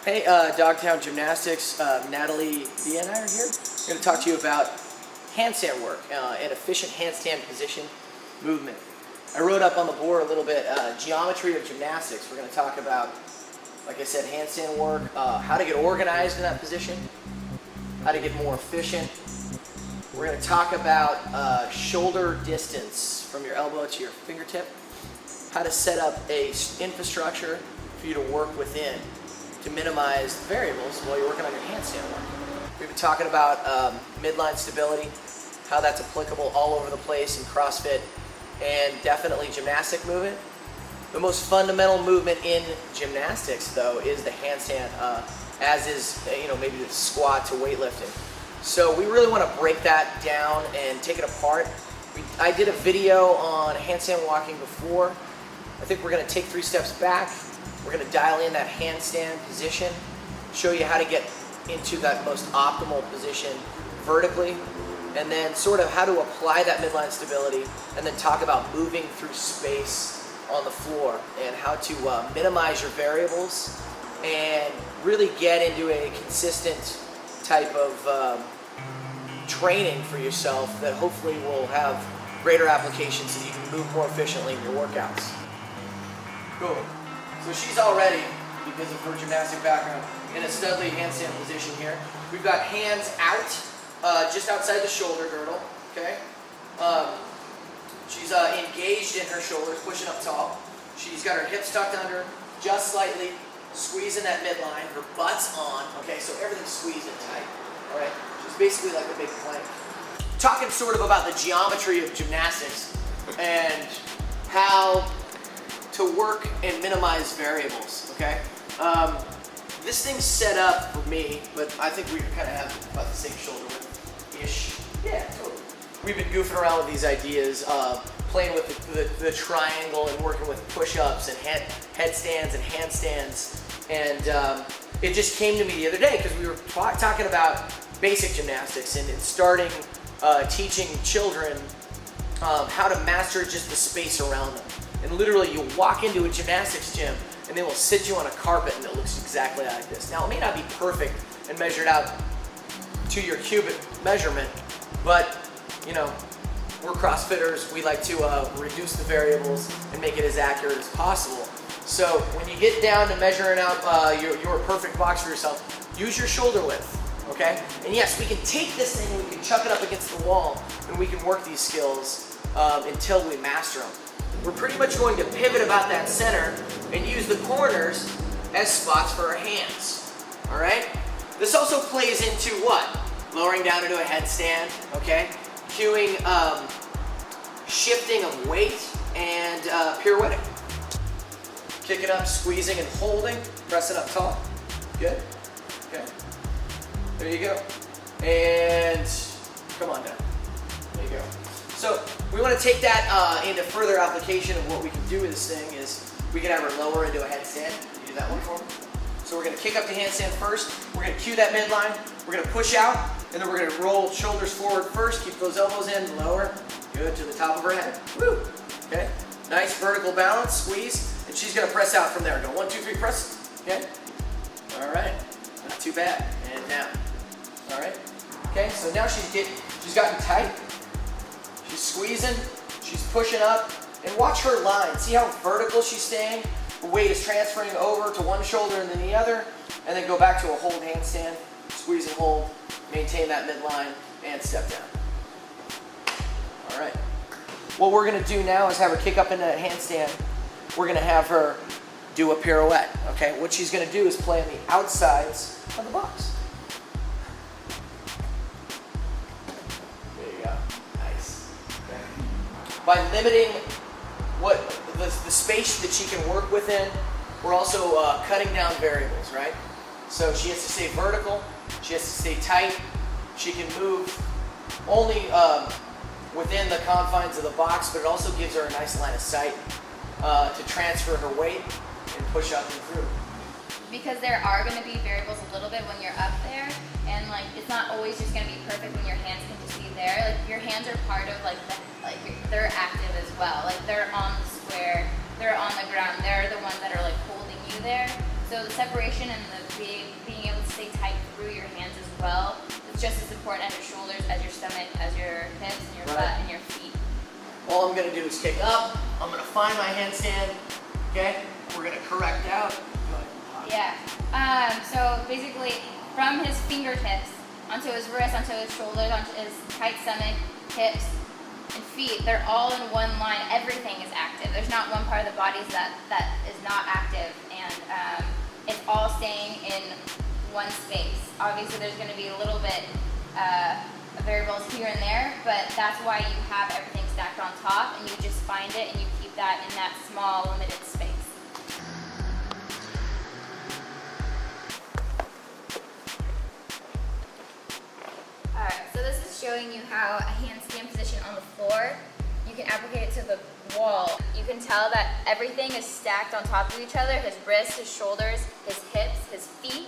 Hey, DogTown Gymnastics, Natalie B and I are here. I'm going to talk to you about handstand work, an efficient handstand position movement. I wrote up on the board a little bit, geometry of gymnastics. We're going to talk about, like I said, handstand work, how to get organized in that position, how to get more efficient. We're going to talk about shoulder distance from your elbow to your fingertip, how to set up a infrastructure for you to work within to minimize variables while you're working on your handstand work. We've been talking about midline stability, how that's applicable all over the place in CrossFit, and definitely gymnastic movement. The most fundamental movement in gymnastics, though, is the handstand, as is maybe the squat to weightlifting. So we really want to break that down and take it apart. I did a video on handstand walking before. I think we're going to take 3 steps back. We're going to dial in that handstand position, show you how to get into that most optimal position vertically, and then sort of how to apply that midline stability, and then talk about moving through space on the floor and how to minimize your variables and really get into a consistent type of training for yourself that hopefully will have greater applications so you can move more efficiently in your workouts. Cool. So she's already, because of her gymnastic background, in a studly handstand position here. We've got hands out, just outside the shoulder girdle, okay? She's engaged in her shoulders, pushing up tall. She's got her hips tucked under, just slightly, squeezing that midline. Her butt's on, okay? So everything's squeezed and tight, all right? She's basically like a big plank. Talking sort of about the geometry of gymnastics and how to work and minimize variables, okay? This thing's set up for me, but I think we kind of have about the same shoulder width-ish. Yeah, totally. We've been goofing around with these ideas, playing with the triangle and working with push-ups and headstands and handstands, and it just came to me the other day because we were talking about basic gymnastics and starting teaching children how to master just the space around them. And literally, you walk into a gymnastics gym and they will sit you on a carpet and it looks exactly like this. Now, it may not be perfect and measured out to your cubic measurement, but we're CrossFitters. We like to reduce the variables and make it as accurate as possible. So when you get down to measuring out your perfect box for yourself, use your shoulder width, okay? And yes, we can take this thing and we can chuck it up against the wall and we can work these skills until we master them. We're pretty much going to pivot about that center and use the corners as spots for our hands, all right? This also plays into what? Lowering down into a headstand, okay? Cueing, shifting of weight, and pirouetting. Kicking up, squeezing and holding, pressing up tall. Good, okay. There you go. And come on down, there you go. So we want to take that into further application of what we can do with this thing is we can have her lower into a headstand. Can you do that one for me? So we're going to kick up the handstand first. We're going to cue that midline. We're going to push out, and then we're going to roll shoulders forward first. Keep those elbows in, lower. Good, to the top of her head. Woo! Okay. Nice vertical balance, squeeze, and she's going to press out from there. Go 1, 2, 3, press. Okay. All right. Not too bad. And down. All right. Okay. So now she's gotten tight. She's squeezing, she's pushing up, and watch her line. See how vertical she's staying? The weight is transferring over to one shoulder and then the other, and then go back to a hold handstand, squeeze and hold, maintain that midline, and step down. All right. What we're gonna do now is have her kick up into that handstand. We're gonna have her do a pirouette, okay? What she's gonna do is play on the outsides of the box. By limiting the space that she can work within, we're also cutting down variables, right? So she has to stay vertical, she has to stay tight, she can move only within the confines of the box, but it also gives her a nice line of sight to transfer her weight and push up and through. Because there are going to be variables a little bit when you're up there, and it's not always just going to be perfect when your hands can just be there. Your hands are part of they're active as well. They're on the square, they're on the ground, they're the ones that are holding you there. So the separation and the being able to stay tight through your hands as well is just as important as your shoulders, as your stomach, as your hips, and your butt, and your feet. All I'm gonna do is kick up. I'm gonna find my handstand. Okay, we're gonna correct out. Yeah. So basically, from his fingertips onto his wrist, onto his shoulders, onto his tight stomach, hips, and feet, they're all in one line. Everything is active. There's not one part of the body that is not active, and it's all staying in one space. Obviously, there's going to be a little bit of variables here and there, but that's why you have everything stacked on top, and you just find it and you keep that in that small, limited space. Alright, so this is showing you how a handstand position on the floor, you can applicate it to the wall. You can tell that everything is stacked on top of each other, his wrists, his shoulders, his hips, his feet.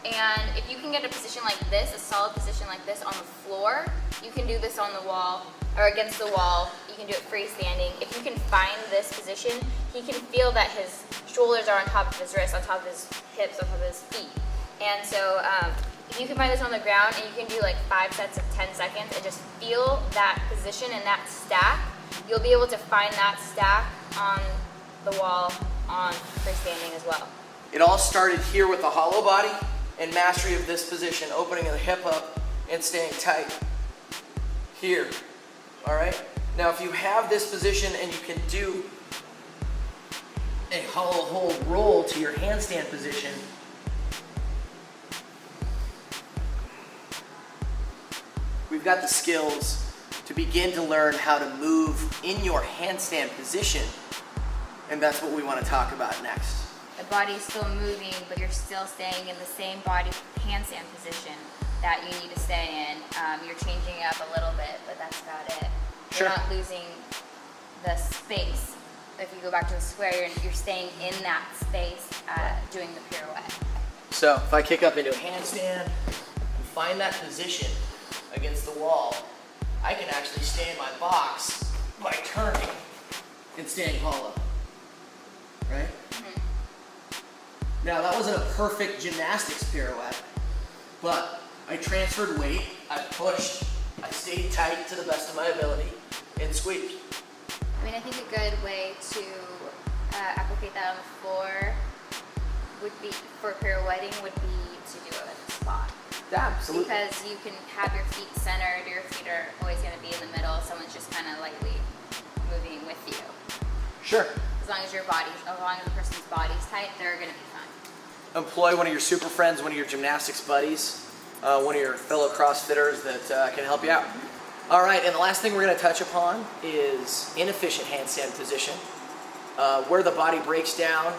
And if you can get a position like this, a solid position like this on the floor, you can do this on the wall or against the wall. You can do it freestanding. If you can find this position, he can feel that his shoulders are on top of his wrists, on top of his hips, on top of his feet. And so if you can find this on the ground and you can do like 5 sets of 10 seconds and just feel that position and that stack, you'll be able to find that stack on the wall on freestanding as well. It all started here with the hollow body and mastery of this position, opening the hip up and staying tight here. All right? Now if you have this position and you can do a hollow hold roll to your handstand position, we've got the skills to begin to learn how to move in your handstand position, and that's what we want to talk about next. The body's still moving, but you're still staying in the same body handstand position that you need to stay in. You're changing it up a little bit, but that's about it. Sure. You're not losing the space. If you go back to the square, you're staying in that space doing the pirouette. So if I kick up into a handstand and find that position against the wall, I can actually stay in my box by turning and staying hollow, right? Mm-hmm. Now that wasn't a perfect gymnastics pirouette, but I transferred weight, I pushed, I stayed tight to the best of my ability, and squeezed. I mean, I think a good way to applicate that on the floor would be, for pirouetting, would be to do it at the spot. Absolutely. Because you can have your feet centered, your feet are always going to be in the middle, someone's just kind of lightly moving with you. Sure. As long as the person's body's tight, they're going to be fine. Employ one of your super friends, one of your gymnastics buddies, one of your fellow CrossFitters that can help you out. All right, and the last thing we're going to touch upon is inefficient handstand position. Where the body breaks down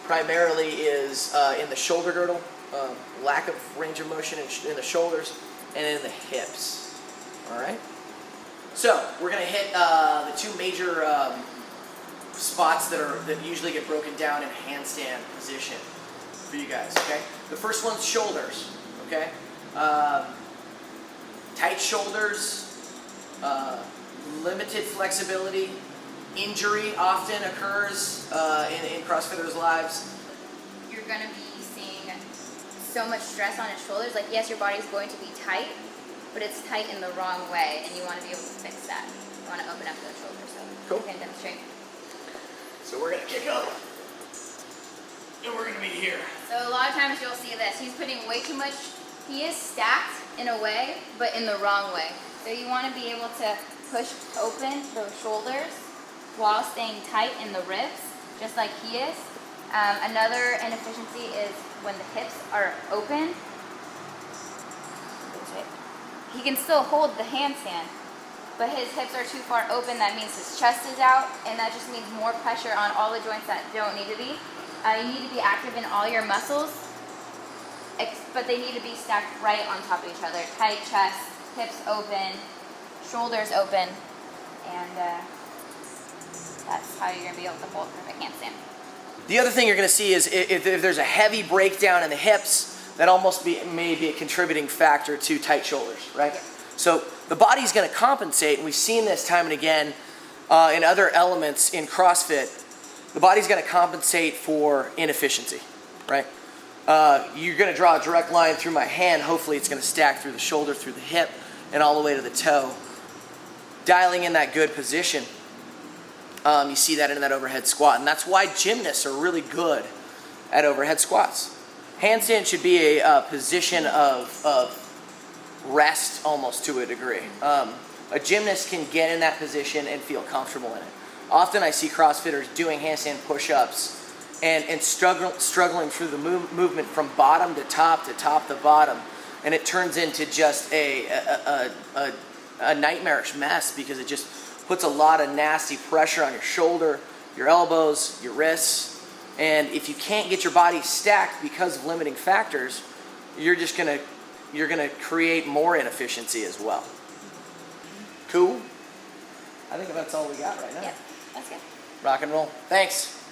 primarily is in the shoulder girdle, lack of range of motion in the shoulders, and in the hips. All right? So we're going to hit the two major spots that usually get broken down in handstand position for you guys, okay? The first one's shoulders, okay? Tight shoulders, limited flexibility, injury often occurs in CrossFitters' lives. You're going to be seeing so much stress on his shoulders. Like, yes, your body's going to be tight, but it's tight in the wrong way, and you want to be able to fix that. You want to open up those shoulders. So cool. You can demonstrate. So we're going to kick up, and we're going to be here. So a lot of times you'll see this. He's putting way too much. He is stacked in a way, but in the wrong way. So you want to be able to push open those shoulders while staying tight in the ribs, just like he is. Another inefficiency is when the hips are open. He can still hold the handstand, but his hips are too far open. That means his chest is out, and that just means more pressure on all the joints that don't need to be. You need to be active in all your muscles, but they need to be stacked right on top of each other. Tight chest, hips open, shoulders open, and that's how you're going to be able to hold perfect handstand. The other thing you're going to see is if there's a heavy breakdown in the hips, that may be a contributing factor to tight shoulders, right? Yeah. So the body's going to compensate, and we've seen this time and again in other elements in CrossFit. The body's going to compensate for inefficiency, right? You're gonna draw a direct line through my hand. Hopefully it's gonna stack through the shoulder, through the hip, and all the way to the toe. Dialing in that good position. You see that in that overhead squat, and that's why gymnasts are really good at overhead squats. Handstand should be a position of rest almost to a degree. A gymnast can get in that position and feel comfortable in it. Often I see CrossFitters doing handstand push-ups and struggling through the movement from bottom to top to bottom, and it turns into just a nightmarish mess because it just puts a lot of nasty pressure on your shoulder, your elbows, your wrists, and if you can't get your body stacked because of limiting factors, you're gonna create more inefficiency as well. Cool? I think that's all we got right now. Yeah, that's good. Rock and roll. Thanks.